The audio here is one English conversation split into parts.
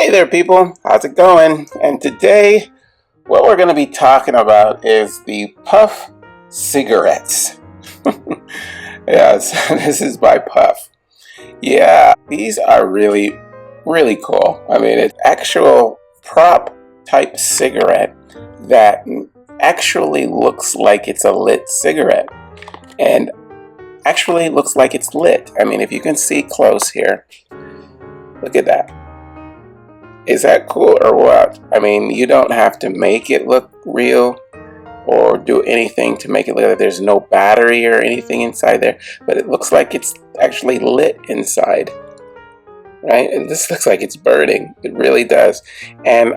Hey there, people. How's it going? And today, what we're going to be talking about is the Puff cigarettes. Yes, this is by Puff. Yeah, these are really, really cool. I mean, it's actual prop type cigarette that actually looks like it's a lit cigarette and actually looks like it's lit. I mean, if you can see close here, look at that. Is that cool or what? I mean, you don't have to make it look real or do anything to make it look like there's no battery or anything inside there, but it looks like it's actually lit inside, right? And this looks like it's burning. It really does. And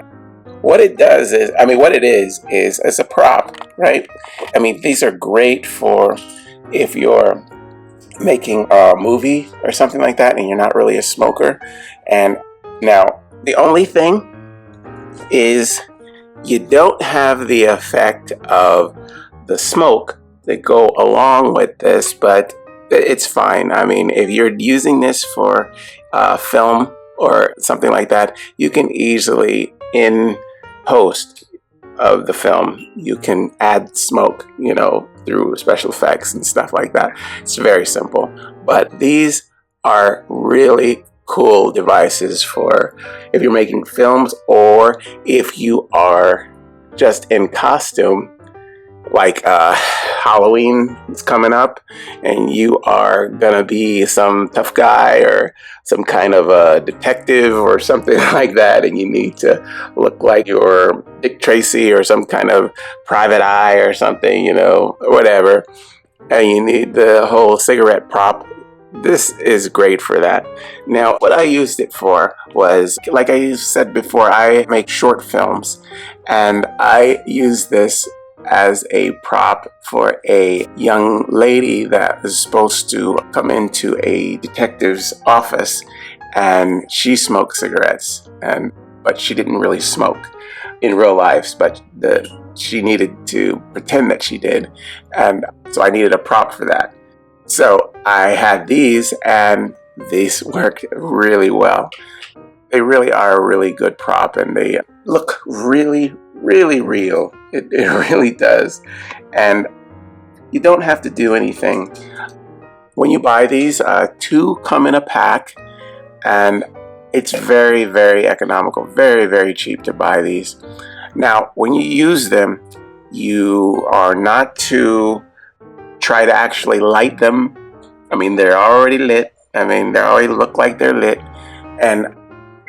what it does is, what it is it's a prop, right? I mean, these are great for if you're making a movie or something like that and you're not really a smoker. And now, the only thing is you don't have the effect of the smoke that go along with this, but it's fine. I mean, if you're using this for film or something like that, you can easily, in post of the film, you can add smoke, through special effects and stuff like that. It's very simple. But these are really cool devices for if you're making films or if you are just in costume, like Halloween is coming up and you are gonna be some tough guy or some kind of a detective or something like that, and you need to look like you're Dick Tracy or some kind of private eye or something, or whatever, and you need the whole cigarette prop. This is great for that. Now, what I used it for was, like I said before, I make short films, and I use this as a prop for a young lady that is supposed to come into a detective's office, and she smoked cigarettes, but she didn't really smoke in real life, but she needed to pretend that she did, and so I needed a prop for that. So I had these, and these worked really well. They really are a really good prop, and they look really, really real. It really does. And you don't have to do anything. When you buy these, 2 come in a pack, and it's very, very economical, very, very cheap to buy these. Now, when you use them, you are not to try to actually light them. I mean, they're already lit. I mean, they already look like they're lit. And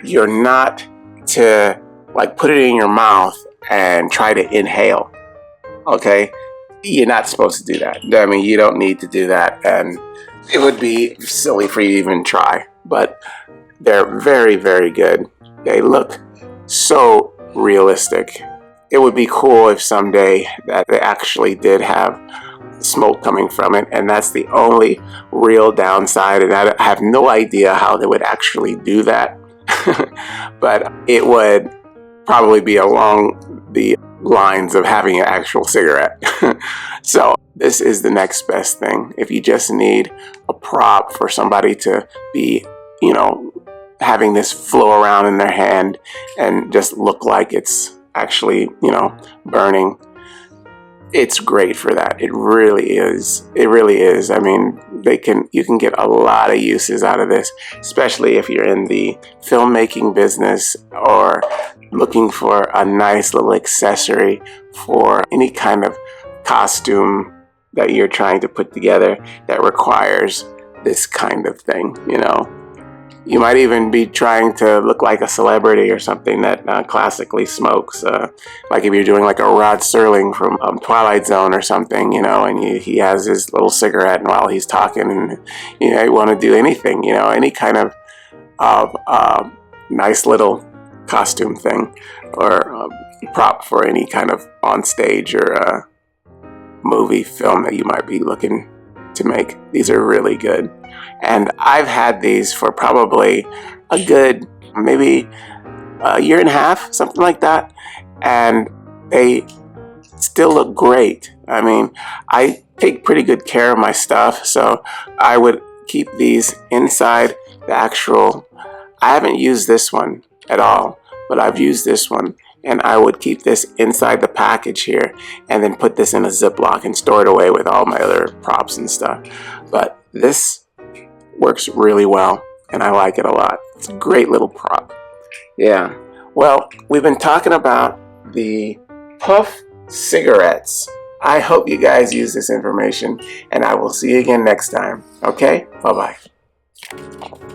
you're not to put it in your mouth and try to inhale. Okay? You're not supposed to do that. I mean, you don't need to do that. And it would be silly for you to even try. But they're very, very good. They look so realistic. It would be cool if someday that they actually did have smoke coming from it, and that's the only real downside, and I have no idea how they would actually do that. But it would probably be along the lines of having an actual cigarette. So this is the next best thing. If you just need a prop for somebody to be, having this flow around in their hand and just look like it's actually, burning, it's great for that. It really is. It really is. I mean, you can get a lot of uses out of this, especially if you're in the filmmaking business or looking for a nice little accessory for any kind of costume that you're trying to put together that requires this kind of thing, You might even be trying to look like a celebrity or something that classically smokes. Like if you're doing like a Rod Serling from Twilight Zone or something, and he has his little cigarette and while he's talking, and you want to do anything, any kind of nice little costume thing or prop for any kind of on stage or movie film that you might be looking to make. These are really good. And I've had these for probably a good, maybe a year and a half, something like that. And they still look great. I mean, I take pretty good care of my stuff, so I would keep these inside the actual. I haven't used this one at all, but I've used this one, and I would keep this inside the package here and then put this in a Ziploc and store it away with all my other props and stuff. But this works really well, and I like it a lot. It's a great little prop. Yeah, well, we've been talking about the puff cigarettes. I hope you guys use this information, and I will see you again next time. Okay? Bye-bye.